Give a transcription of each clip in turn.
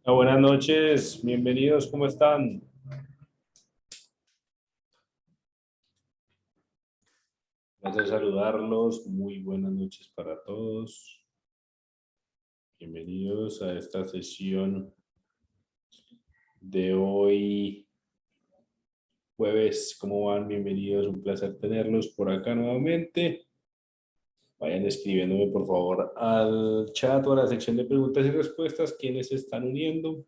Buenas noches, bienvenidos, ¿cómo están? Gracias saludarlos, muy buenas noches para todos. Bienvenidos a esta sesión de hoy, jueves. ¿Cómo van? Bienvenidos, un placer tenerlos por acá nuevamente. Vayan escribiéndome por favor al chat o a la sección de preguntas y respuestas quienes se están uniendo.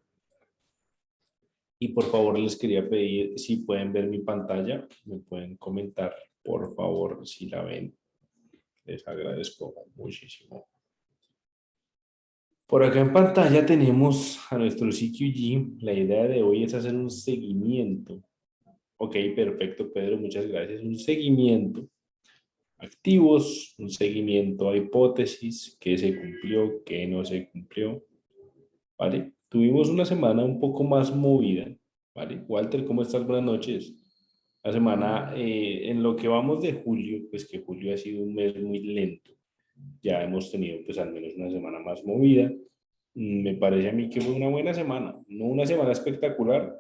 Y por favor les quería pedir si pueden ver mi pantalla, me pueden comentar por favor si la ven. Les agradezco muchísimo. Por acá en pantalla tenemos a nuestro CQG. La idea de hoy es hacer un seguimiento. Ok, perfecto, Pedro, muchas gracias. Un seguimiento a activos, un seguimiento a hipótesis, qué se cumplió, qué no se cumplió. ¿Vale? Tuvimos una semana un poco más movida. ¿Vale? Walter, ¿cómo estás? Buenas noches. La semana, en lo que vamos de julio, pues que julio ha sido un mes muy lento. Ya hemos tenido pues al menos una semana más movida. Me parece a mí que fue una buena semana, no una semana espectacular,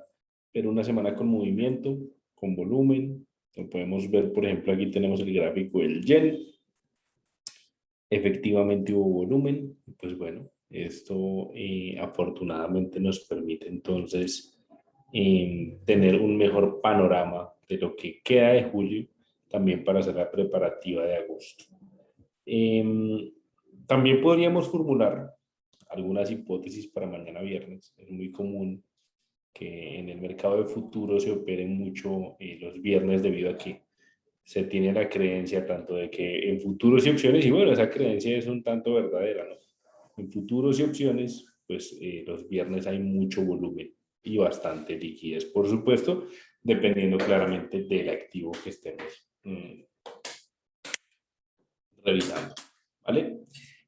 pero una semana con movimiento, con volumen. Lo podemos ver, por ejemplo, aquí tenemos el gráfico del yen. Efectivamente hubo volumen, pues bueno, esto afortunadamente nos permite entonces tener un mejor panorama de lo que queda de julio, también para hacer la preparativa de agosto. Eh, También podríamos formular algunas hipótesis para mañana viernes. Es muy común que en el mercado de futuros se operen mucho los viernes debido a que se tiene la creencia tanto de que en futuros y opciones, y bueno, esa creencia es un tanto verdadera, ¿no? En futuros y opciones, pues los viernes hay mucho volumen y bastante liquidez, por supuesto, dependiendo claramente del activo que estemos revisando, ¿vale?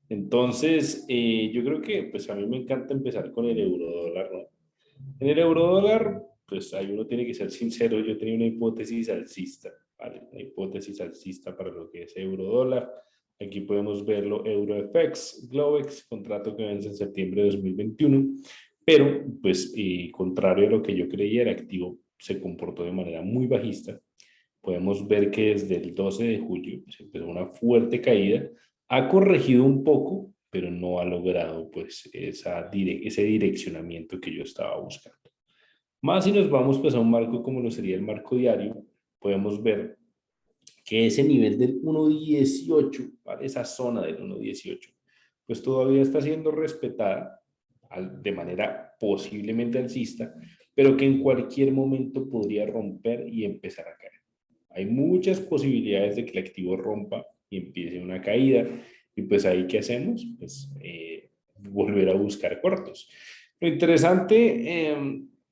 Entonces, yo creo que pues a mí me encanta empezar con el euro dólar, ¿no? En el euro dólar, pues ahí uno tiene que ser sincero, yo tenía una hipótesis alcista, ¿vale? Una hipótesis alcista para lo que es euro dólar. Aquí podemos verlo, EuroFX, Globex, contrato que vence en septiembre de 2021, pero pues contrario a lo que yo creía, el activo se comportó de manera muy bajista. Podemos ver que desde el 12 de julio se empezó una fuerte caída, ha corregido un poco, pero no ha logrado pues ese direccionamiento que yo estaba buscando. Más si nos vamos pues a un marco como lo sería el marco diario, podemos ver que ese nivel del 1.18, ¿vale? Esa zona del 1.18, pues todavía está siendo respetada de manera posiblemente alcista, pero que en cualquier momento podría romper y empezar a caer. Hay muchas posibilidades de que el activo rompa y empiece una caída. Y pues ahí, ¿qué hacemos? Pues volver a buscar cortos. Lo interesante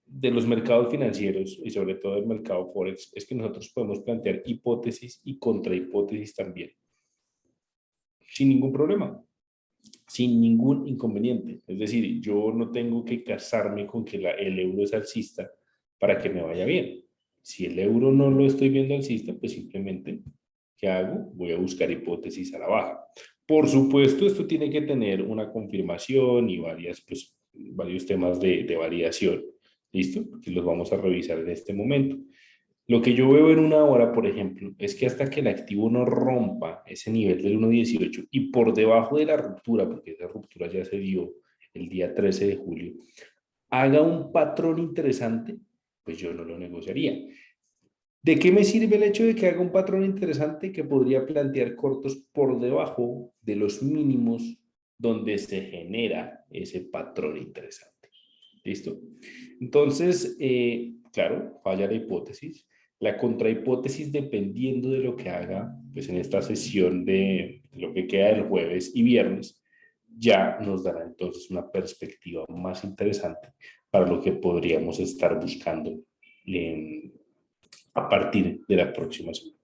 de los mercados financieros y sobre todo del mercado Forex es que nosotros podemos plantear hipótesis y contrahipótesis también, sin ningún problema, sin ningún inconveniente. Es decir, yo no tengo que casarme con que el euro es alcista para que me vaya bien. Si el euro no lo estoy viendo alcista, pues simplemente, ¿qué hago? Voy a buscar hipótesis a la baja. Por supuesto, esto tiene que tener una confirmación y varios temas de variación. ¿Listo? Que los vamos a revisar en este momento. Lo que yo veo en una hora, por ejemplo, es que hasta que el activo no rompa ese nivel del 1.18 y por debajo de la ruptura, porque esa ruptura ya se dio el día 13 de julio, haga un patrón interesante, pues yo no lo negociaría. ¿De qué me sirve el hecho de que haga un patrón interesante que podría plantear cortos por debajo de los mínimos donde se genera ese patrón interesante? ¿Listo? Entonces, claro, falla la hipótesis. La contrahipótesis, dependiendo de lo que haga, pues en esta sesión de lo que queda del jueves y viernes, ya nos dará entonces una perspectiva más interesante para lo que podríamos estar buscando a partir de la próxima semana.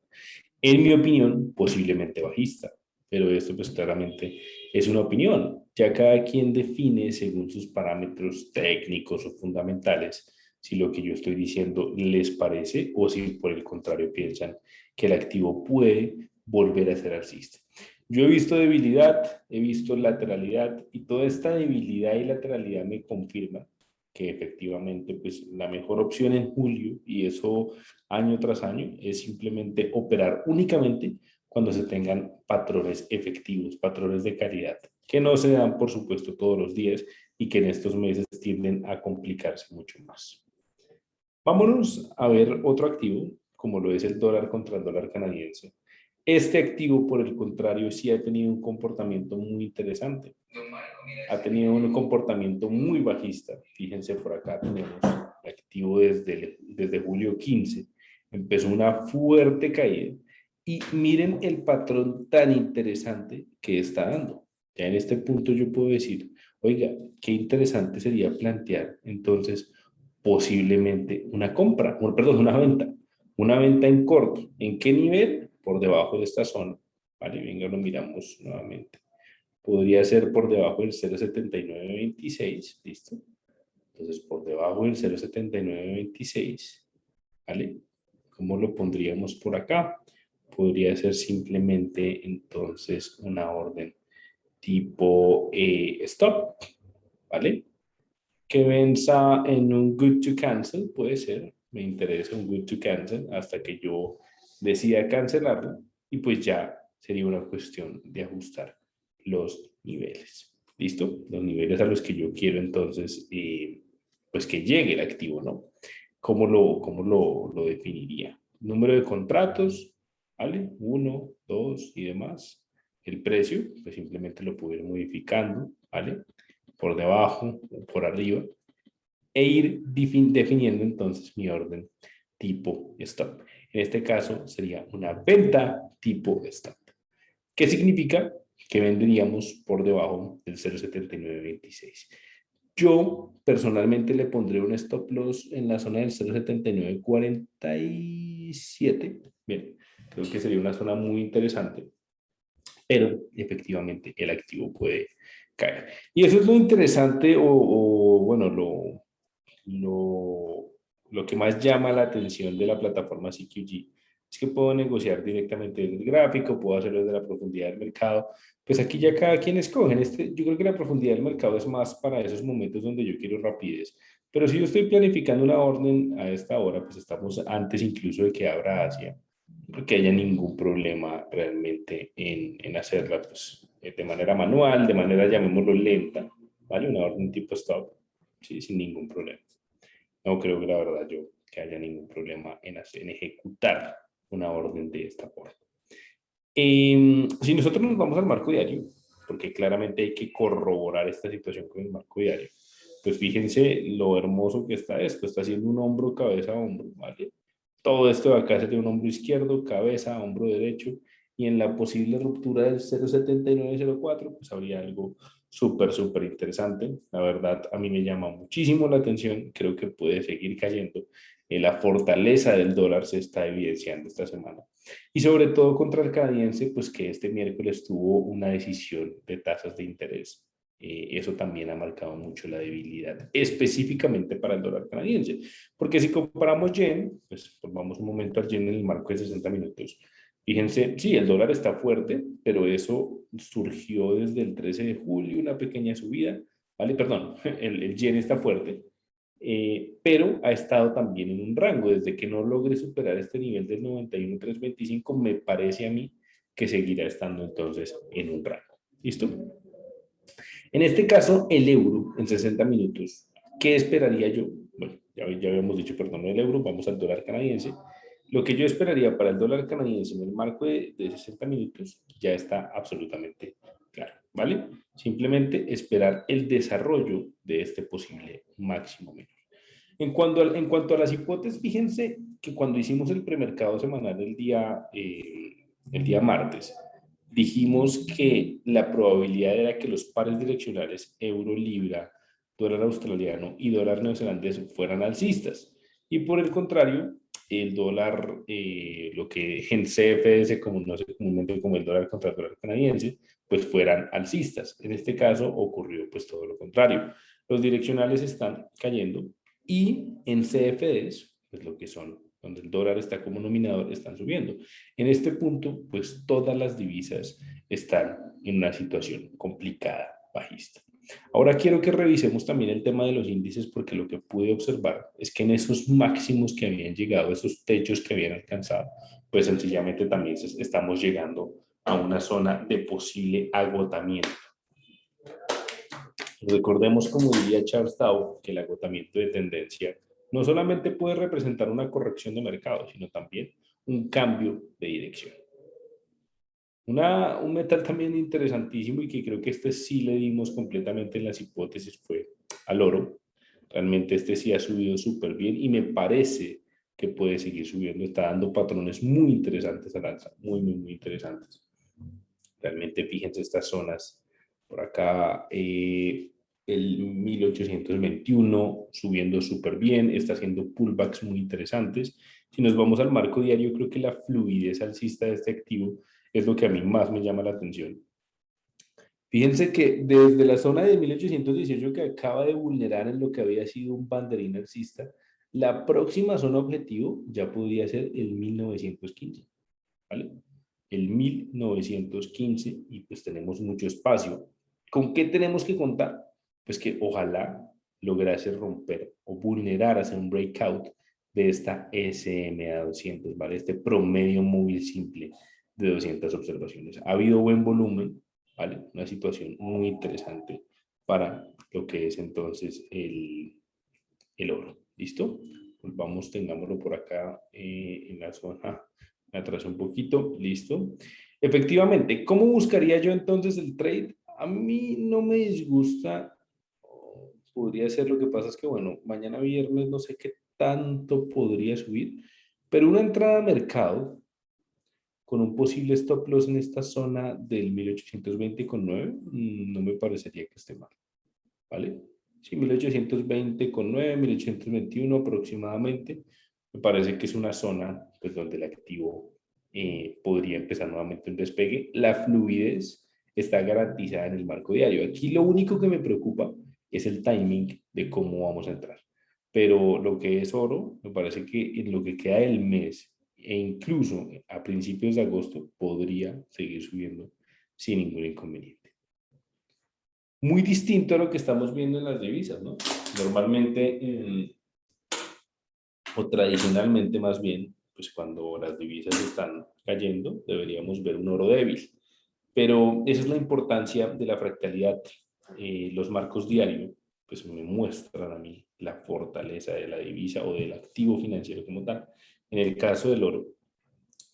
En mi opinión, posiblemente bajista, pero esto pues claramente es una opinión. Ya cada quien define según sus parámetros técnicos o fundamentales si lo que yo estoy diciendo les parece o si por el contrario piensan que el activo puede volver a ser alcista. Yo he visto debilidad, he visto lateralidad y toda esta debilidad y lateralidad me confirma que efectivamente pues la mejor opción en julio, y eso año tras año, es simplemente operar únicamente cuando se tengan patrones efectivos, patrones de calidad, que no se dan por supuesto todos los días y que en estos meses tienden a complicarse mucho más. Vámonos a ver otro activo, como lo es el dólar contra el dólar canadiense. Este activo, por el contrario, sí ha tenido un comportamiento muy interesante. Ha tenido un comportamiento muy bajista. Fíjense, por acá tenemos el activo desde julio 15. Empezó una fuerte caída. Y miren el patrón tan interesante que está dando. Ya en este punto yo puedo decir, oiga, qué interesante sería plantear entonces posiblemente una compra, perdón, una venta en corto. ¿En qué nivel? Por debajo de esta zona. Vale, venga, lo miramos nuevamente. Podría ser por debajo del 0.7926, ¿listo? Entonces, por debajo del 0.7926, ¿vale? ¿Cómo lo pondríamos por acá? Podría ser simplemente entonces una orden tipo stop, ¿vale? Que venza en un good to cancel, puede ser, me interesa un good to cancel hasta que yo decida cancelarlo y pues ya sería una cuestión de ajustar los niveles. ¿Listo? Los niveles a los que yo quiero entonces, pues que llegue el activo, ¿no? ¿Cómo lo definiría? Número de contratos, ¿vale? Uno, dos y demás. El precio, pues simplemente lo puedo ir modificando, ¿vale? Por debajo o por arriba, e ir definiendo entonces mi orden tipo stop. En este caso sería una venta tipo stop. ¿Qué significa? Que venderíamos por debajo del 0.7926. Yo personalmente le pondré un stop loss en la zona del 0.7947. Bien, creo que sería una zona muy interesante, pero efectivamente el activo puede caer. Y eso es lo interesante o bueno, lo, lo que más llama la atención de la plataforma CQG es que puedo negociar directamente desde el gráfico, puedo hacerlo desde la profundidad del mercado. Pues aquí ya cada quien escoge. Yo creo que la profundidad del mercado es más para esos momentos donde yo quiero rapidez. Pero si yo estoy planificando una orden a esta hora, pues estamos antes incluso de que abra Asia, porque haya ningún problema realmente en hacerla pues, de manera manual, de manera, llamémoslo, lenta, ¿vale? Una orden tipo stop, ¿sí? Sin ningún problema. No creo que la verdad yo que haya ningún problema en ejecutar una orden de esta forma. Si nosotros nos vamos al marco diario, porque claramente hay que corroborar esta situación con el marco diario, pues fíjense lo hermoso que está esto. Está haciendo un hombro, cabeza, hombro, ¿vale? Todo esto de acá sería un hombro izquierdo, cabeza, hombro derecho, y en la posible ruptura del 0.7904, pues habría algo súper interesante. La verdad, a mí me llama muchísimo la atención. Creo que puede seguir cayendo. La fortaleza del dólar se está evidenciando esta semana. Y sobre todo contra el canadiense, pues que este miércoles tuvo una decisión de tasas de interés. Eso también ha marcado mucho la debilidad, específicamente para el dólar canadiense. Porque si comparamos yen, pues vamos un momento al yen en el marco de 60 minutos. Fíjense, sí, el dólar está fuerte, pero eso surgió desde el 13 de julio, una pequeña subida, ¿vale? Perdón, el yen está fuerte, pero ha estado también en un rango. Desde que no logre superar este nivel del 91.325, me parece a mí que seguirá estando entonces en un rango. ¿Listo? En este caso, el euro en 60 minutos, ¿qué esperaría yo? Bueno, ya habíamos dicho, perdón, el euro, vamos al dólar canadiense. Lo que yo esperaría para el dólar canadiense en el marco de 60 minutos ya está absolutamente claro, ¿vale? Simplemente esperar el desarrollo de este posible máximo menor. En cuanto a las hipótesis, fíjense que cuando hicimos el premercado semanal el día martes, dijimos que la probabilidad era que los pares direccionales euro-libra, dólar australiano y dólar neozelandés fueran alcistas. Y por el contrario, el dólar, lo que en CFD se conoce comúnmente como el dólar contra el dólar canadiense, pues fueran alcistas. En este caso ocurrió pues todo lo contrario. Los direccionales están cayendo y en CFDs, pues lo que son, donde el dólar está como nominador, están subiendo. En este punto, pues todas las divisas están en una situación complicada, bajista. Ahora quiero que revisemos también el tema de los índices porque lo que pude observar es que en esos máximos que habían llegado, esos techos que habían alcanzado, pues sencillamente también estamos llegando a una zona de posible agotamiento. Recordemos, como diría Charles Dow, que el agotamiento de tendencia no solamente puede representar una corrección de mercado, sino también un cambio de dirección. Un metal también interesantísimo y que creo que este sí le dimos completamente en las hipótesis fue al oro. Realmente este sí ha subido súper bien y me parece que puede seguir subiendo. Está dando patrones muy interesantes al alza, muy interesantes. Realmente fíjense estas zonas. Por acá el 1821 subiendo súper bien, está haciendo pullbacks muy interesantes. Si nos vamos al marco diario, creo que la fluidez alcista de este activo es lo que a mí más me llama la atención. Fíjense que desde la zona de 1818 que acaba de vulnerar en lo que había sido un banderín alcista, la próxima zona objetivo ya podría ser el 1915, ¿vale? El 1915 y pues tenemos mucho espacio. ¿Con qué tenemos que contar? Pues que ojalá lograse romper o vulnerar, hacer un breakout de esta SMA 200, ¿vale? Este promedio móvil simple de 200 observaciones. Ha habido buen volumen, ¿vale? Una situación muy interesante para lo que es entonces el oro. ¿Listo? Pues vamos, tengámoslo por acá en la zona, me atraso un poquito, listo. Efectivamente, ¿cómo buscaría yo entonces el trade? A mí no me disgusta, podría ser, lo que pasa es que, bueno, mañana viernes no sé qué tanto podría subir, pero una entrada a mercado con un posible stop loss en esta zona del 1820,9 no me parecería que esté mal, ¿vale? Sí, 1820,9, 1821 aproximadamente, me parece que es una zona pues, donde el activo podría empezar nuevamente un despegue. La fluidez está garantizada en el marco diario. Aquí lo único que me preocupa es el timing de cómo vamos a entrar. Pero lo que es oro, me parece que en lo que queda del mes e incluso a principios de agosto podría seguir subiendo sin ningún inconveniente. Muy distinto a lo que estamos viendo en las divisas, ¿no? Normalmente, o tradicionalmente más bien, pues cuando las divisas están cayendo, deberíamos ver un oro débil. Pero esa es la importancia de la fractalidad. Los marcos diarios, pues me muestran a mí la fortaleza de la divisa o del activo financiero como tal. En el caso del oro,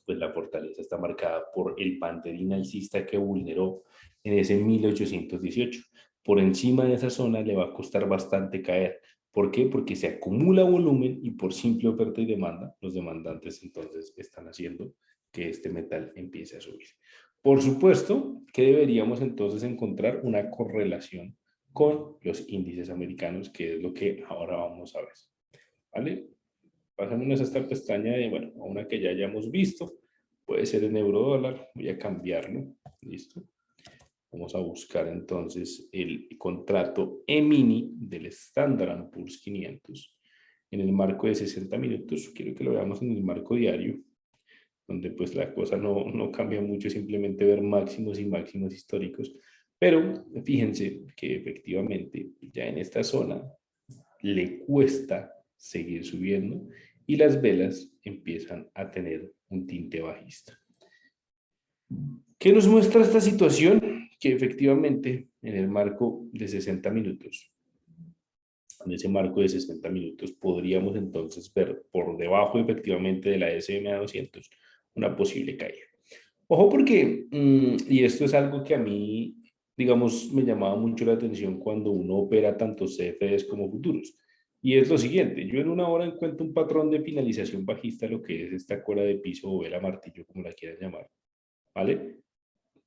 pues la fortaleza está marcada por el banderín alcista que vulneró en ese 1818. Por encima de esa zona le va a costar bastante caer. ¿Por qué? Porque se acumula volumen y por simple oferta y demanda, los demandantes entonces están haciendo que este metal empiece a subir. Por supuesto que deberíamos entonces encontrar una correlación con los índices americanos, que es lo que ahora vamos a ver. ¿Vale? Pasémonos a esta pestaña de, bueno, a una que ya hayamos visto. Puede ser en euro dólar. Voy a cambiarlo. Listo. Vamos a buscar entonces el contrato E-mini del Standard & Poor's 500 en el marco de 60 minutos. Quiero que lo veamos en el marco diario, donde pues la cosa no cambia mucho, simplemente ver máximos y máximos históricos. Pero fíjense que efectivamente ya en esta zona le cuesta seguir subiendo y las velas empiezan a tener un tinte bajista. ¿Qué nos muestra esta situación? Que efectivamente en el marco de 60 minutos, en ese marco de 60 minutos podríamos entonces ver por debajo efectivamente de la SMA 200 una posible caída. Ojo porque, y esto es algo que a mí, digamos, me llamaba mucho la atención cuando uno opera tanto CFDs como futuros. Y es lo siguiente, yo en una hora encuentro un patrón de finalización bajista, lo que es esta cola de piso o vela martillo, como la quieran llamar, ¿vale?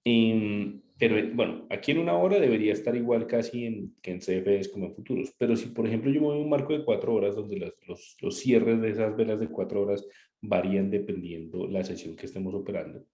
Pero bueno, aquí en una hora debería estar igual casi que en CFDs como en futuros. Pero si, por ejemplo, yo me voy a un marco de 4 horas donde los cierres de esas velas de 4 horas varían dependiendo la sesión que estemos operando,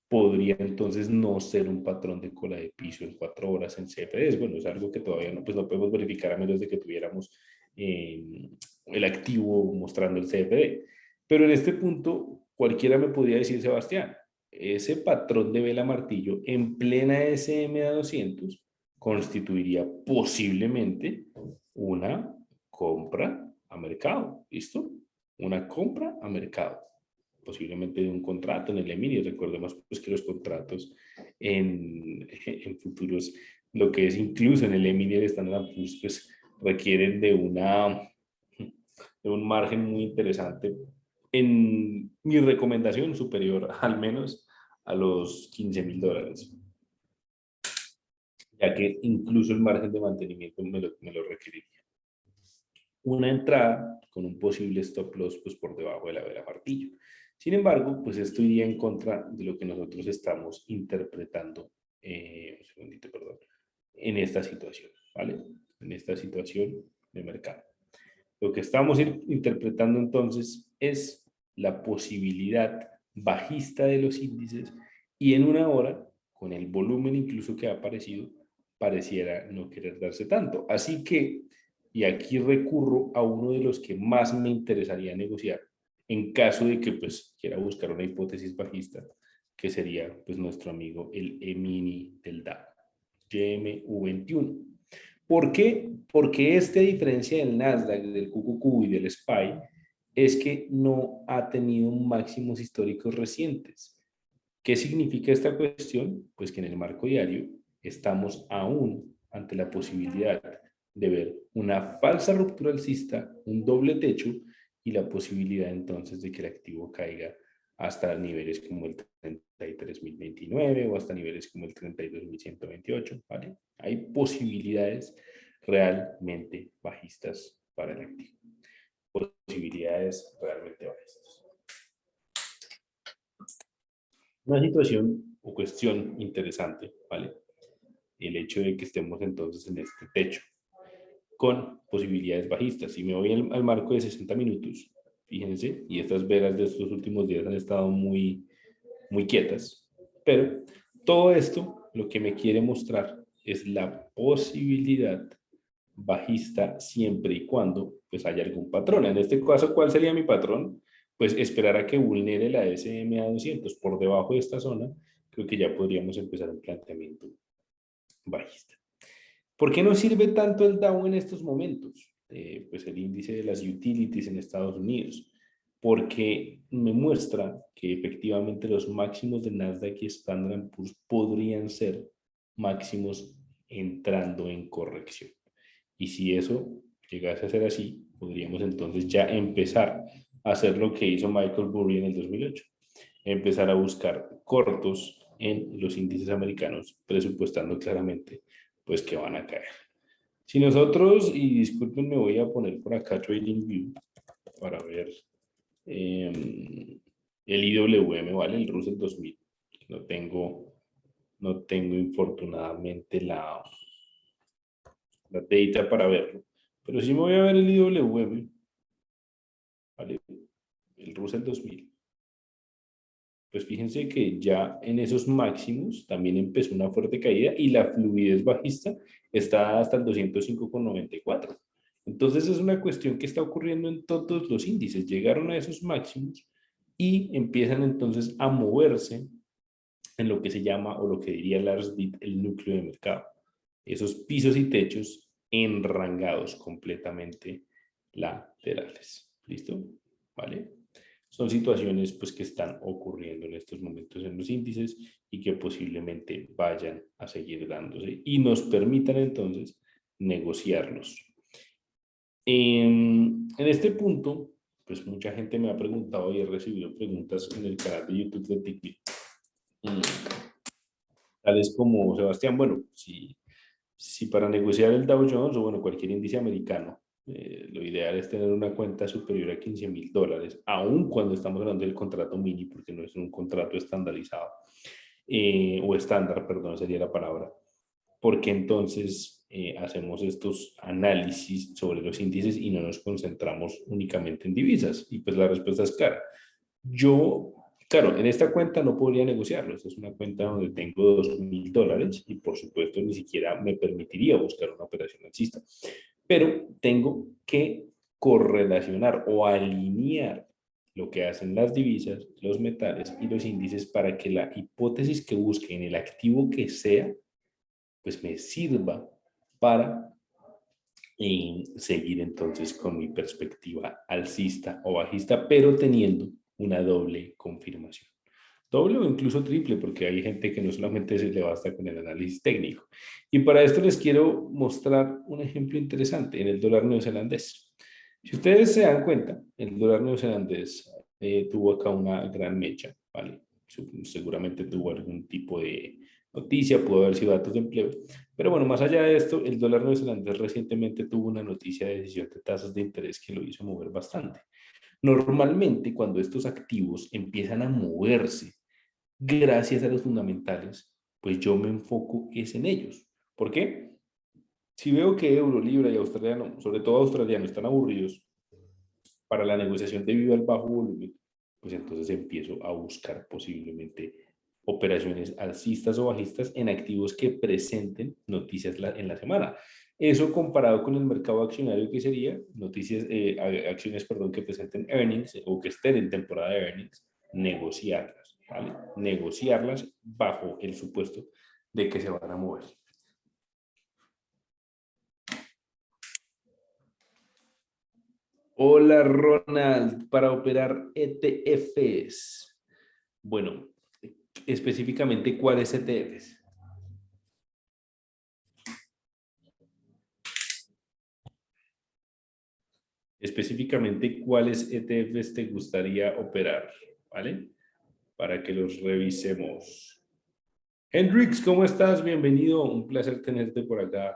podría entonces no ser un patrón de cola de piso en 4 horas en CFDs. Bueno, es algo que todavía no, pues no podemos verificar a menos de que tuviéramos el activo mostrando el CFD. Pero en este punto, cualquiera me podría decir, Sebastián, ese patrón de vela martillo en plena SMA 200 constituiría posiblemente una compra a mercado. ¿Listo? Una compra a mercado. Posiblemente de un contrato en el EMIR, y recordemos pues que los contratos en futuros, lo que es incluso en el EMIR y el Standard & Poor's, pues requieren de un margen muy interesante. En mi recomendación superior al menos a los $15,000, ya que incluso el margen de mantenimiento me lo requeriría. Una entrada con un posible stop loss pues por debajo de la vela martillo. Sin embargo, pues esto iría en contra de lo que nosotros estamos interpretando, un segundito, perdón, en esta situación, ¿vale? En esta situación de mercado. Lo que estamos interpretando entonces es la posibilidad bajista de los índices y en una hora, con el volumen incluso que ha aparecido, pareciera no querer darse tanto. Así que, y aquí recurro a uno de los que más me interesaría negociar, en caso de que pues quiera buscar una hipótesis bajista, que sería pues nuestro amigo el E-mini del Dow, GMU21. ¿Por qué? Porque a diferencia del Nasdaq, del QQQ y del SPY, es que no ha tenido máximos históricos recientes. ¿Qué significa esta cuestión? Pues que en el marco diario estamos aún ante la posibilidad de ver una falsa ruptura alcista, un doble techo y la posibilidad entonces de que el activo caiga hasta niveles como el 33.029 o hasta niveles como el 32.128, ¿vale? Hay posibilidades realmente bajistas para el activo. Posibilidades realmente bajistas. Una situación o cuestión interesante, ¿vale? El hecho de que estemos entonces en este techo con posibilidades bajistas. Si me voy al marco de 60 minutos, fíjense, y estas velas de estos últimos días han estado muy, muy quietas, pero todo esto lo que me quiere mostrar es la posibilidad bajista siempre y cuando pues haya algún patrón. En este caso, ¿cuál sería mi patrón? Pues esperar a que vulnere la SMA 200 por debajo de esta zona, creo que ya podríamos empezar un planteamiento bajista. ¿Por qué no sirve tanto el Dow en estos momentos? Pues el índice de las utilities en Estados Unidos, porque me muestra que efectivamente los máximos de Nasdaq y Standard & Poor's podrían ser máximos entrando en corrección. Y si eso llegase a ser así, podríamos entonces ya empezar a hacer lo que hizo Michael Burry en el 2008, empezar a buscar cortos en los índices americanos, presupuestando claramente pues que van a caer. Si nosotros, y disculpen, me voy a poner por acá TradingView para ver el IWM, ¿vale? El Russell 2000. No tengo infortunadamente la data para verlo, pero sí me voy a ver el IWM, ¿vale? El Russell 2000. Pues fíjense que ya en esos máximos también empezó una fuerte caída y la fluidez bajista está hasta el 205,94. Entonces es una cuestión que está ocurriendo en todos los índices. Llegaron a esos máximos y empiezan entonces a moverse en lo que se llama, o lo que diría Lars Ditt, el núcleo de mercado. Esos pisos y techos enrangados completamente laterales. ¿Listo? ¿Vale? Son situaciones pues que están ocurriendo en estos momentos en los índices y que posiblemente vayan a seguir dándose y nos permitan entonces negociarlos. En este punto, pues mucha gente me ha preguntado y he recibido preguntas en el canal de YouTube de TikTok. Tales como, Sebastián, bueno, si para negociar el Dow Jones o bueno, cualquier índice americano, lo ideal es tener una cuenta superior a $15,000, aun cuando estamos hablando del contrato mini, porque no es un contrato estandarizado, o estándar, perdón, sería la palabra, porque entonces hacemos estos análisis sobre los índices y no nos concentramos únicamente en divisas. Y pues la respuesta es clara. Yo, claro, en esta cuenta no podría negociarlo. Esta es una cuenta donde tengo $2,000 y por supuesto ni siquiera me permitiría buscar una operación alcista. Pero tengo que correlacionar o alinear lo que hacen las divisas, los metales y los índices para que la hipótesis que busque en el activo que sea pues me sirva para seguir entonces con mi perspectiva alcista o bajista, pero teniendo una doble confirmación. Doble o incluso triple, porque hay gente que no solamente se le basta con el análisis técnico. Y para esto les quiero mostrar un ejemplo interesante en el dólar neozelandés. Si ustedes se dan cuenta, el dólar neozelandés tuvo acá una gran mecha, ¿vale? Seguramente tuvo algún tipo de noticia, pudo haber sido datos de empleo, pero bueno, más allá de esto, el dólar neozelandés recientemente tuvo una noticia de decisión de tasas de interés que lo hizo mover bastante. Normalmente, cuando estos activos empiezan a moverse gracias a los fundamentales, pues yo me enfoco es en ellos. ¿Por qué? Si veo que euro, libra y australiano, sobre todo australiano, están aburridos para la negociación debido al bajo volumen, pues entonces empiezo a buscar posiblemente operaciones alcistas o bajistas en activos que presenten noticias en la semana. Eso comparado con el mercado accionario, que sería noticias, acciones, perdón, que presenten earnings o que estén en temporada de earnings, negociarlas, ¿vale? Negociarlas bajo el supuesto de que se van a mover. Hola Ronald, para operar ETFs. Bueno, específicamente, ¿cuáles ETFs? Específicamente, ¿cuáles ETFs te gustaría operar? ¿Vale? Para que los revisemos. Hendrix, ¿cómo estás? Bienvenido. Un placer tenerte por acá.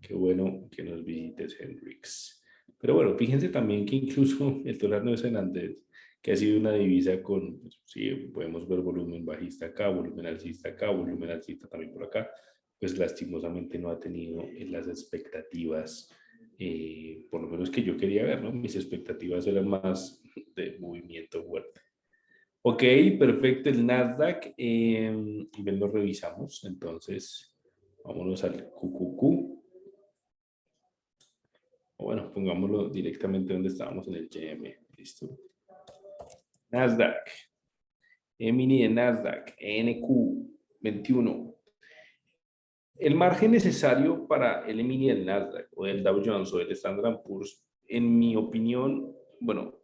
Qué bueno que nos visites, Hendrix. Pero bueno, fíjense también que incluso el dólar neozelandés, que ha sido una divisa con, pues, sí, podemos ver volumen bajista acá, volumen alcista acá, volumen alcista también por acá, pues lastimosamente no ha tenido las expectativas, por lo menos que yo quería ver, ¿no? Mis expectativas eran más de movimiento fuerte. Ok, perfecto, el Nasdaq, bien lo revisamos, entonces vámonos al QQQ. O bueno, pongámoslo directamente donde estábamos en el GM. Listo. Nasdaq. E-mini de Nasdaq. NQ21. El margen necesario para el E-mini del Nasdaq o del Dow Jones o del Standard Poor's, en mi opinión, bueno,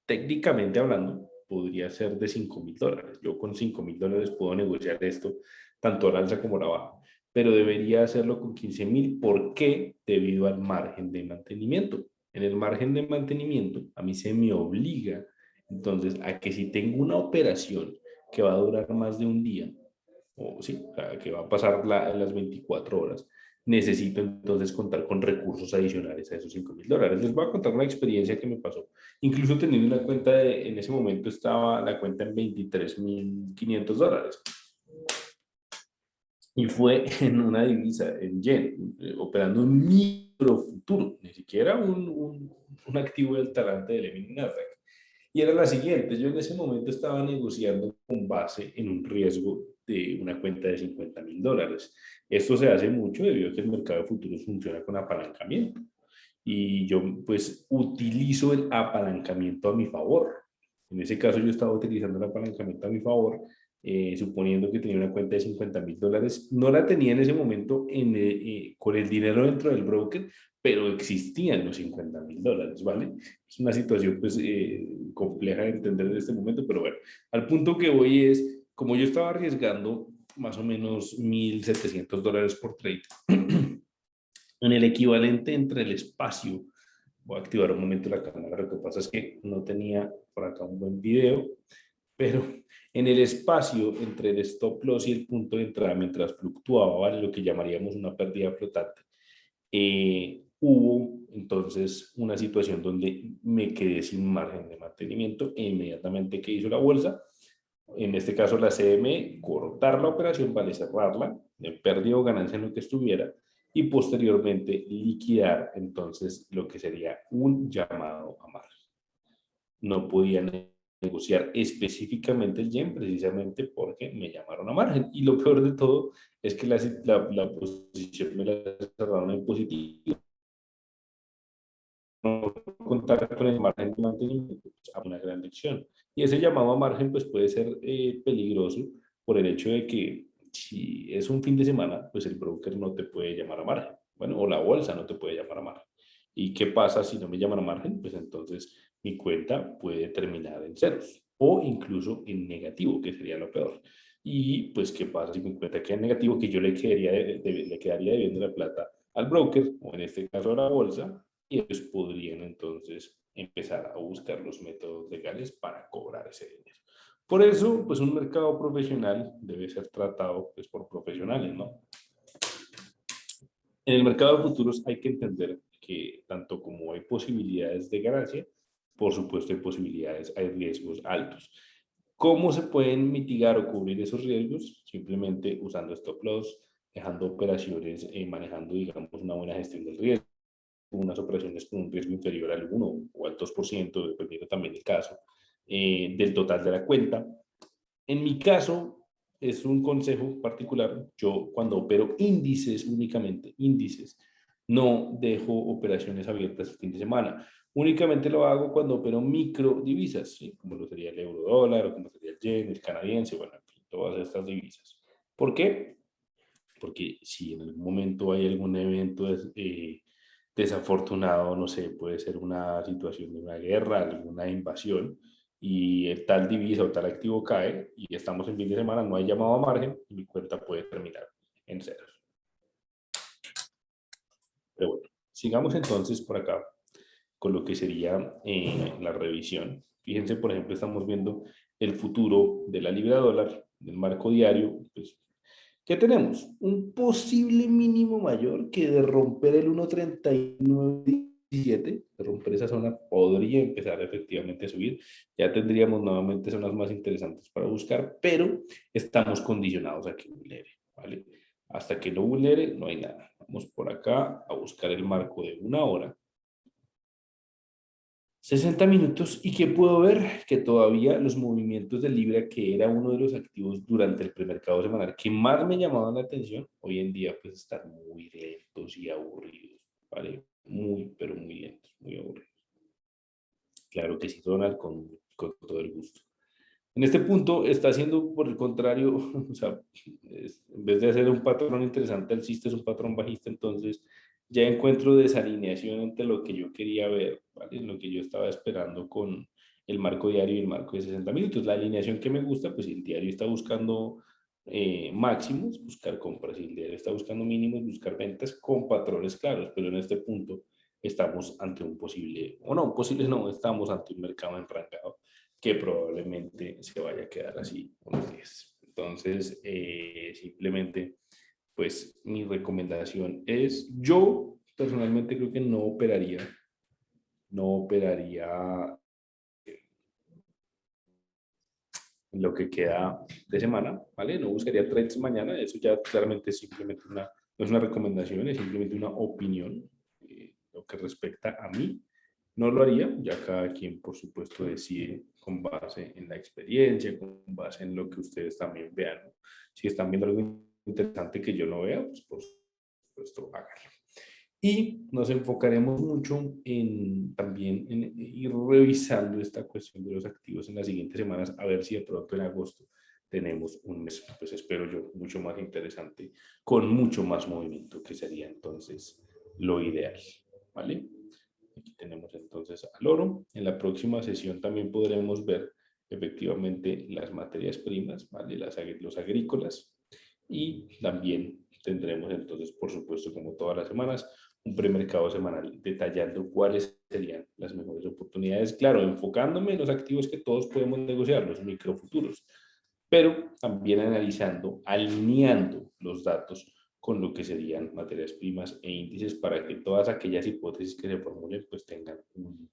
técnicamente hablando, podría ser de $5,000. Yo con $5,000 puedo negociar esto, tanto a la alza como a la baja, pero debería hacerlo con 15,000. ¿Por qué? Debido al margen de mantenimiento. En el margen de mantenimiento, a mí se me obliga, entonces, a que si tengo una operación que va a durar más de un día, o sí, o sea, que va a pasar las 24 horas, necesito entonces contar con recursos adicionales a esos $5,000. Les voy a contar una experiencia que me pasó. Incluso teniendo una cuenta en ese momento estaba la cuenta en $23,500. Y fue en una divisa, en yen, operando un micro futuro, ni siquiera un activo del talante del Emin Nasdaq. Y era la siguiente, yo en ese momento estaba negociando con base en un riesgo de una cuenta de $50,000. Esto se hace mucho debido a que el mercado de futuros funciona con apalancamiento. Y yo pues utilizo el apalancamiento a mi favor. En ese caso yo estaba utilizando el apalancamiento a mi favor, suponiendo que tenía una cuenta de $50,000. No la tenía en ese momento con el dinero dentro del broker, pero existían los $50,000, ¿vale? Es una situación pues compleja de entender en este momento, pero bueno, al punto que voy es, como yo estaba arriesgando más o menos $1,700 por trade, en el equivalente entre el espacio, voy a activar un momento la cámara, lo que pasa es que no tenía por acá un buen video, pero en el espacio entre el stop loss y el punto de entrada, mientras fluctuaba, ¿vale? Lo que llamaríamos una pérdida flotante, hubo entonces una situación donde me quedé sin margen de mantenimiento e inmediatamente que hizo la bolsa, en este caso la CME, cortar la operación, vale cerrarla, de pérdida o ganancia en lo que estuviera, y posteriormente liquidar entonces lo que sería un llamado a margen. No podía negociar específicamente el yen precisamente porque me llamaron a margen. Y lo peor de todo es que la posición me la cerraron en positivo. No contar con el margen de mantenimiento es una gran lección. Y ese llamado a margen pues puede ser peligroso por el hecho de que si es un fin de semana, pues el broker no te puede llamar a margen. Bueno, o la bolsa no te puede llamar a margen. ¿Y qué pasa si no me llaman a margen? Pues entonces mi cuenta puede terminar en ceros o incluso en negativo, que sería lo peor. Y pues, ¿qué pasa si mi cuenta queda en negativo? Que yo le le quedaría debiendo la plata al broker, o en este caso a la bolsa, y ellos podrían entonces empezar a buscar los métodos legales para cobrar ese dinero. Por eso, pues un mercado profesional debe ser tratado pues, por profesionales, ¿no? En el mercado de futuros hay que entender que tanto como hay posibilidades de ganancia, por supuesto hay posibilidades, hay riesgos altos. ¿Cómo se pueden mitigar o cubrir esos riesgos? Simplemente usando stop loss, dejando operaciones, manejando, digamos, una buena gestión del riesgo, unas operaciones con un riesgo inferior al 1 o al 2%, dependiendo también del caso, del total de la cuenta. En mi caso, es un consejo particular. Yo cuando opero índices únicamente, índices, no dejo operaciones abiertas el fin de semana. Únicamente lo hago cuando opero micro divisas, ¿sí? Como lo sería el euro dólar o como sería el yen, el canadiense, bueno, en fin, todas estas divisas. ¿Por qué? Porque si en algún momento hay algún evento desafortunado, no sé, puede ser una situación de una guerra, alguna invasión, y el tal divisa o tal activo cae y estamos en fin de semana, no hay llamado a margen y mi cuenta puede terminar en ceros. Pero bueno, sigamos entonces por acá con lo que sería la revisión. Fíjense, por ejemplo, estamos viendo el futuro de la libra dólar, del marco diario, pues, ¿qué tenemos? Un posible mínimo mayor que de romper el 1.3917, de romper esa zona, podría empezar efectivamente a subir. Ya tendríamos nuevamente zonas más interesantes para buscar, pero estamos condicionados a que vulnere, ¿vale? Hasta que no vulnere, no hay nada. Vamos por acá a buscar el marco de una hora. 60 minutos y que puedo ver que todavía los movimientos de Libra, que era uno de los activos durante el premercado semanal que más me llamaban la atención, hoy en día pues están muy lentos y aburridos, ¿vale? Muy, pero muy lentos, muy aburridos. Claro que sí, Donald, con todo el gusto. En este punto está haciendo por el contrario, o sea, en vez de hacer un patrón interesante alcista, es un patrón bajista, entonces ya encuentro desalineación entre lo que yo quería ver, ¿vale? Lo que yo estaba esperando con el marco diario y el marco de 60 minutos. La alineación que me gusta, pues el diario está buscando máximos, buscar compras, y el diario está buscando mínimos, buscar ventas con patrones claros, pero en este punto estamos ante un posible, o no, posible no, estamos ante un mercado enrancado que probablemente se vaya a quedar así unos días. Entonces, simplemente, pues mi recomendación es, yo personalmente creo que no operaría en lo que queda de semana, ¿vale? No buscaría trades mañana, eso ya claramente es simplemente no es una recomendación, es simplemente una opinión. Lo que respecta a mí, no lo haría, ya cada quien por supuesto decide con base en la experiencia, con base en lo que ustedes también vean, ¿no? Si están viendo algo interesante que yo no vea, pues por supuesto háganlo. Y nos enfocaremos mucho en también en ir revisando esta cuestión de los activos en las siguientes semanas, a ver si de pronto en agosto tenemos un mes, pues espero yo, mucho más interesante, con mucho más movimiento, que sería entonces lo ideal, ¿vale? Aquí tenemos entonces al oro. En la próxima sesión también podremos ver efectivamente las materias primas, ¿vale? Los agrícolas. Y también tendremos entonces, por supuesto, como todas las semanas, un premercado semanal detallando cuáles serían las mejores oportunidades. Claro, enfocándome en los activos que todos podemos negociar, los microfuturos, pero también analizando, alineando los datos con lo que serían materias primas e índices para que todas aquellas hipótesis que se formulen pues tengan un,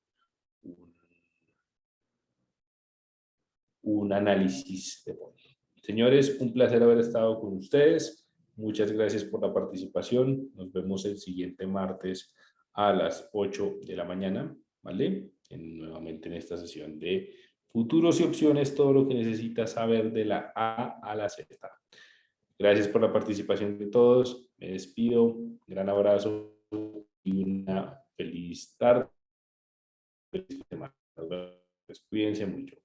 un análisis de fondo. Señores, un placer haber estado con ustedes. Muchas gracias por la participación. Nos vemos el siguiente martes a las 8 de la mañana, ¿vale? Nuevamente en esta sesión de futuros y opciones, todo lo que necesitas saber de la A a la Z. Gracias por la participación de todos. Me despido. Un gran abrazo y una feliz tarde. Feliz semana. Cuídense mucho.